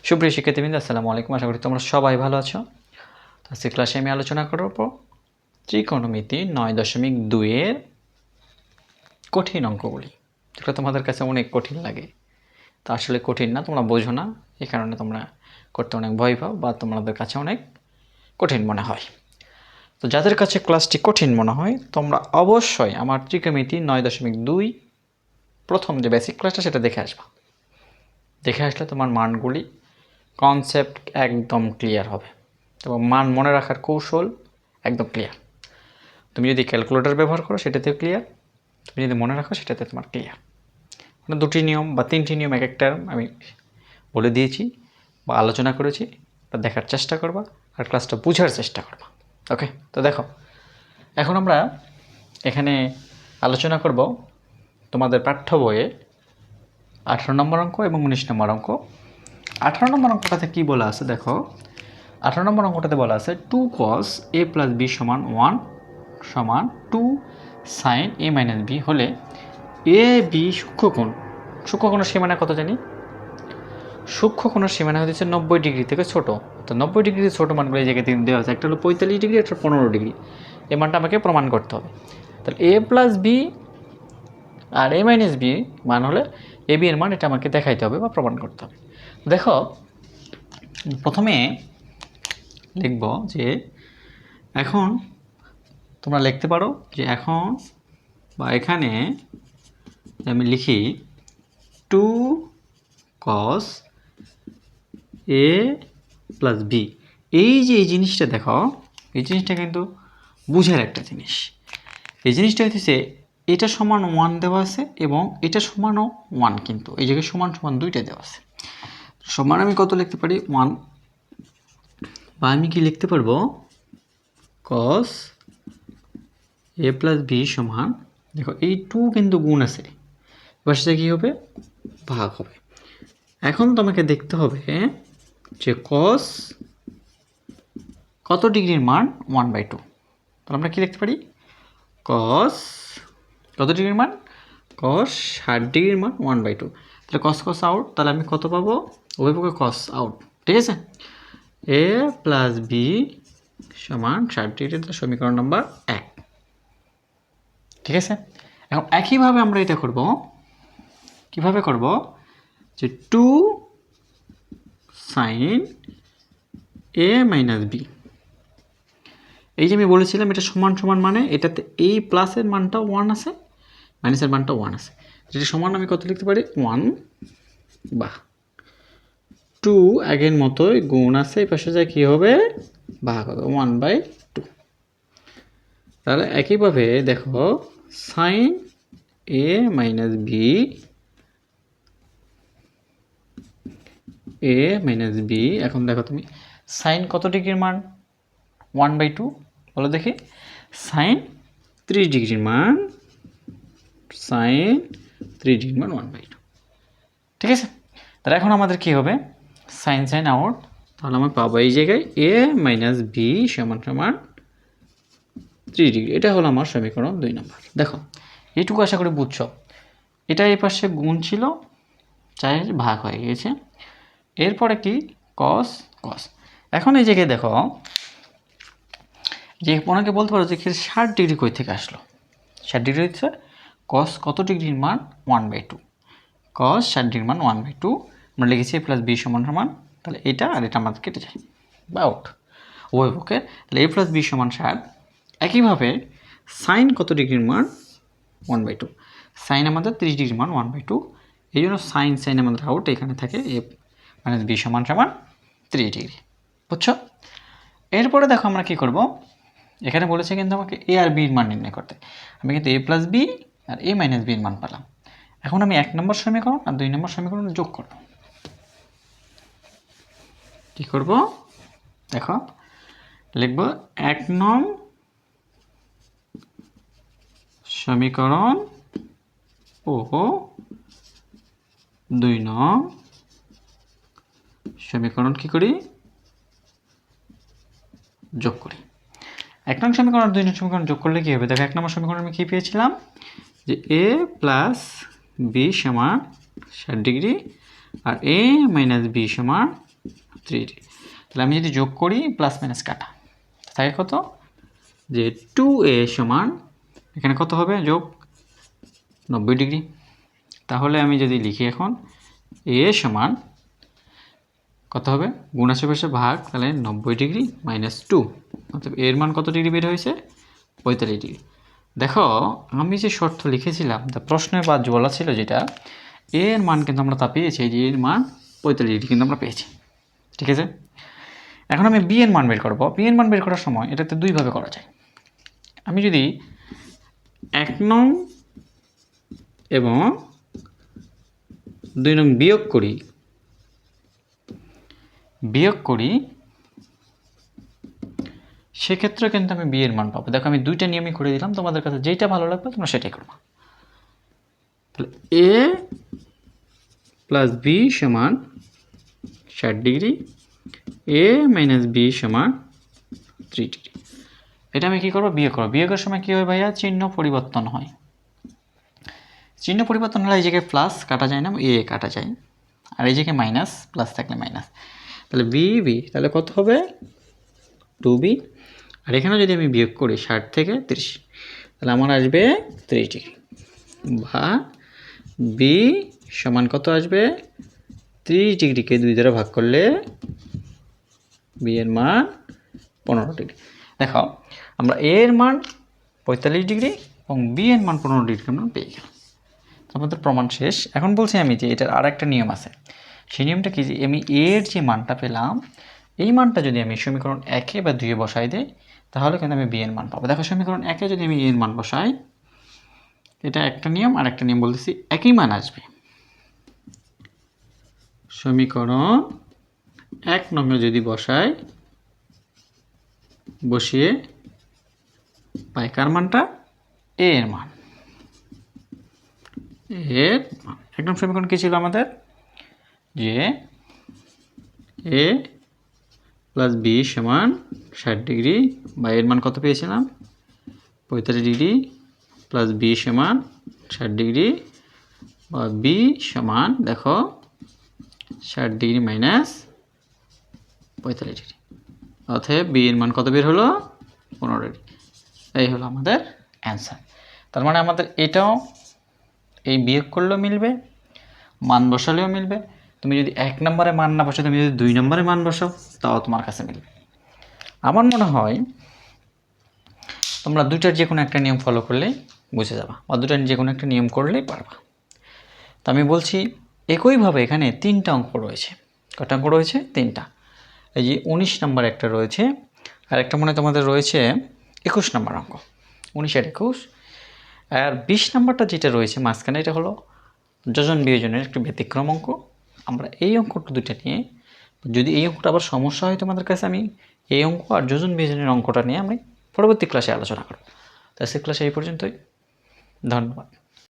সুপ্রিয় শিক্ষার্থীবৃন্দ, আসসালামু আলাইকুম। আশা করি তোমরা সবাই ভালো আছো। তো আজকে ক্লাসে আমি আলোচনা করব ত্রিকোণমিতি 9.2 এর কঠিন অঙ্কগুলি, যেগুলো তোমাদের কাছে অনেক কঠিন লাগে। তা আসলে কঠিন না, তোমরা বোঝো না, এই কারণে তোমরা করতে অনেক ভয় পাও বা তোমাদের কাছে অনেক কঠিন মনে হয়। তো যাদের কাছে ক্লাসটি কঠিন মনে হয় তোমরা অবশ্যই আমার ত্রিকোণমিতি 9.2 প্রথম যে বেসিক ক্লাসটা সেটা দেখে আসবা। দেখে আসলে তোমার মানগুলি কনসেপ্ট একদম ক্লিয়ার হবে এবং মান মনে রাখার কৌশল একদম ক্লিয়ার। তুমি যদি ক্যালকুলেটর ব্যবহার করো সেটাতেও ক্লিয়ার, তুমি যদি মনে রাখো সেটাতে তোমার ক্লিয়ার। মানে দুটি নিয়ম বা তিনটি নিয়ম এক একটা আমি বলে দিয়েছি বা আলোচনা করেছি, তা দেখার চেষ্টা করবা আর ক্লাসটা বোঝার চেষ্টা করবা। ওকে, তো দেখো এখন আমরা এখানে আলোচনা করব তোমাদের পাঠ্য বইয়ে 18 নম্বর অঙ্ক এবং 19 নম্বর অঙ্ক। 18 নম্বর অঙ্কটাতে কী বলা আছে দেখো, 18 নম্বর অঙ্কটাতে বলা আছে 2 cos a প্লাস বি সমান 1 সমান 2 sin a মাইনাস বি হলে এ বি সূক্ষ্মকোণ। সূক্ষ্মকোণের সীমানা কত জানি? সূক্ষ্মকোণের সীমানা হচ্ছে 90 ডিগ্রি থেকে ছোট। তো 90 ডিগ্রি ছোটো মানগুলো এই জায়গায় দেওয়া আছে, একটা হলো 45 ডিগ্রি, একটা 15 ডিগ্রি। এই মানটা আমাকে প্রমাণ করতে হবে। তাহলে এ প্লাস বি আর এ মাইনাস বি মান হলে এ বি এর মান, এটা আমাকে দেখাইতে হবে বা প্রমাণ করতে হবে। দেখো প্রথমে লিখব যে এখন তোমরা লিখতে পারো যে এখন বা এখানে আমি লিখি 2 cos a প্লাস বি। এই যে এই জিনিসটা দেখো, এই জিনিসটা কিন্তু বুঝার একটা জিনিস। এই জিনিসটা হচ্ছে এটা সমান 1 দেওয়া আছে এবং এটা সমানও 1, কিন্তু এই জায়গায় সমান সমান দুইটা দেওয়া আছে। সমান আমি কত লিখতে পারি? 1, বা আমি কি লিখতে পারবো cos a প্লাস বি সমান, দেখো এই 2 কিন্তু গুণ আছে, এবার সেটা কী হবে? ভাগ হবে। এখন তোমাকে দেখতে হবে যে cos কত ডিগ্রির মান 1/2। তাহলে আমরা কী লিখতে পারি? cos কত ডিগ্রির মান? cos 60 ডিগ্রির মান 1/2। তাহলে cos cos আউট, তাহলে আমি কত পাবো? উভয়পক্ষে cos আউট, ঠিক আছে? a প্লাস বি সমান 60 ডিগ্রি, তাহলে সমীকরণ নাম্বার 1, ঠিক আছে? এখন একইভাবে আমরা এটা করব, কিভাবে করব? যে 2 sin a মাইনাস বি। এই যে আমি বলেছিলাম এটা সমান সমান, মানে এটাতে এই প্লাসের মানটাও 1 আছে, মাইনাসের মানটাও 1 আছে। যেটা সমান আমি কত লিখতে পারি? 1 বা 2 আগের মতোই গুণ আছে, এই পাশে যা কী হবে? ভাগ হবে 1/2। তাহলে একইভাবে দেখো sin a minus B, a minus B. এখন দেখো তুমি সাইন কত ডিগ্রির মান? 1/2। বলো দেখি, সাইন 30 ডিগ্রির মান, সাইন 3 ডিগ্রির মান 1/2, ঠিক আছে? তাহলে এখন আমাদের কি হবে? সাইন সাইন আউট, তাহলে আমরা পাবো এই জায়গায় a মাইনাস বি সমান সমান 3 ডিগ্রি। এটা হলো আমার সমীকরণ 2 নম্বর। দেখো এইটুকু আশা করি বুঝছো। এটা এই পাশে গুণ ছিল, চাই ভাগ হয়ে গিয়েছে। এরপরে কি? কস কস। এখন এই জায়গায় দেখো যে অনেকে বলতে পারো যে 60 ডিগ্রি কই থেকে আসলো? 60 ডিগ্রি হচ্ছে কস কত ডিগ্রির মান? 1/2। কস 60 ডিগ্রির মান 1/2 আমরা লিখেছি প্লাস বি সমান সমান, তাহলে এটা আর এটা আমাদের কেটে যায় বা আউট উভয়পক্ষে। তাহলে এ প্লাস বি সমান 60। একইভাবে সাইন কত ডিগ্রির মান? 1/2। সাইন আমাদের 30 ডিগ্রির মান 1/2, এই জন্য সাইন সাইন আমাদের আউট, এখানে থাকে এ মাইনাস বি সমান সমান 30 ডিগ্রি। বুঝছো? এরপরে দেখো আমরা কী করব, এখানে বলেছে কিন্তু আমাকে এ আর বির মান নির্ণয় করতে। আমি কিন্তু এ প্লাস বি আর এ মাইনাস বির মান পেলাম। এখন আমি 1 নম্বর সমীকরণ আর 2 নম্বর সমীকরণ যোগ করব। কী করব? দেখো লিখব 1 নং সমীকরণ ও 2 নং সমীকরণ কী করি? যোগ করি। 1 নং সমীকরণ আর 2 নং সমীকরণ যোগ করলে কী হবে? দেখো 1 নম্বর সমীকরণ আমি কী পেয়েছিলাম? যে এ প্লাস বি সমান 60 ডিগ্রি আর এ মাইনাস বি সমান 3 ডিগ্রি। তাহলে আমি যদি যোগ করি প্লাস মাইনাস কাটা থাকে কত, যে 2a সমান এখানে কত হবে যোগ 90 ডিগ্রি। তাহলে আমি যদি লিখি এখন a সমান কত হবে, গুণ আশেপাশে ভাগ, তাহলে 90 ডিগ্রি মাইনাস 2, অর্থাৎ এর মান কত ডিগ্রি বের হয়েছে, 45 ডিগ্রি। দেখো আমি যে শর্ত লিখেছিলাম, তা প্রশ্নের বাদ বলা ছিল যেটা এর মান কিন্তু আমরা তা পেয়েছি, যে এর মান 45 ডিগ্রি কিন্তু আমরা পেয়েছি। ঠিক আছে, এখন আমি বি এর মান বের করব। বি এর মান বের করার সময় এটাতে দুইভাবে করা যায়। আমি যদি 1 নং এবং 2 নং বিয়োগ করি সেক্ষেত্রে কিন্তু আমি বি এর মান পাবো। দেখো আমি দুইটা নিয়মই করে দিলাম, তোমাদের কাছে যেটা ভালো লাগবে তোমরা সেটাই করবো। তাহলে এ প্লাস বি সমান 60 ডিগ্রি, এ মাইনাস বি সমান 3 ডিগ্রি। এটা আমি কী করবো, বিয়োগ করবো। বিয়োগের সময় কী হয় ভাইয়া, চিহ্ন পরিবর্তন হয়। চিহ্ন পরিবর্তন হলে এই জায়গায় প্লাস কাটা যায় না, এ কাটা যায়, আর এই জায়গায় মাইনাস, প্লাস থাকলে মাইনাস। তাহলে বি, তাহলে কত হবে 2b। আর এখানে যদি আমি বিয়োগ করি 60 থেকে 30, তাহলে আমার আসবে 30 ডিগ্রি, বা বি সমান কত আসবে, 30 ডিগ্রিকে 2 দ্বারা ভাগ করলে বি এর মান 15 ডিগ্রি। দেখো আমরা এ এর মান 45 ডিগ্রি এবং বি এর মান 15 ডিগ্রি আমরা পেয়ে গেলাম। আমাদের প্রমাণ শেষ। এখন বলছি আমি যে এটার আর একটা নিয়ম আছে। সেই নিয়মটা কি, যে আমি এর যে মানটা পেলাম, এই মানটা যদি আমি সমীকরণ 1 বা 2 বসাই দিই, তাহলে কিন্তু আমি বি এর মান পাবো। দেখো সমীকরণ 1 যদি আমি এর মান বসাই, এটা একটা নিয়ম, আর একটা নিয়ম বলতেছি একই মান আসবে। সমীকরণ 1 নং যদি বসিয়ে পাই কার মানটা, এ এর মান। এর মান একদম সমীকরণ কী ছিল আমাদের, যে এ প্লাস বি সমান 60 ডিগ্রি, বা এর মান কত পেয়েছিলাম 45 ডিগ্রি, প্লাস বি সমান 60 ডিগ্রি, বা বি সমান দেখো 60 ডিগ্রি মাইনাস 45 ডিগ্রি, অতএব বি এর মান কত বের হলো 15 ডিগ্রি। এই হলো আমাদের অ্যান্সার। তার মানে আমাদের এটাও এই বিয়োগ করলেও মিলবে, মান বসালেও মিলবে। তুমি যদি 1 নম্বরে মান না বসাও, তুমি যদি 2 নম্বরে মান বসাও, তাও তোমার কাছে মিলবে। আমার মনে হয় তোমরা দুইটার যে কোনো একটা নিয়ম ফলো করলেই বুঝে যাবা, বা দুটার যে কোনো একটা নিয়ম করলেই পারবা। তো আমি বলছি একইভাবে এখানে 3টা অঙ্ক রয়েছে। কটা অঙ্ক রয়েছে, 3টা। এই যে 19 নম্বর একটা রয়েছে, আর একটা মনে তোমাদের রয়েছে 21 নম্বর অঙ্ক, 19 আর 21। আর 20 নম্বরটা যেটা রয়েছে মাঝখানে, এটা হলো যোজন বিয়োজনের একটি ব্যতিক্রম অঙ্ক। আমরা এই অঙ্কটা দুইটা নিয়ে, যদি এই অঙ্কটা আবার সমস্যা হয় তোমাদের কাছে, আমি এই অঙ্ক আর যোজন বিয়োজনের অঙ্কটা নিয়ে আমি পরবর্তী ক্লাসে আলোচনা করব। তো আজকের ক্লাসে এই পর্যন্তই, ধন্যবাদ।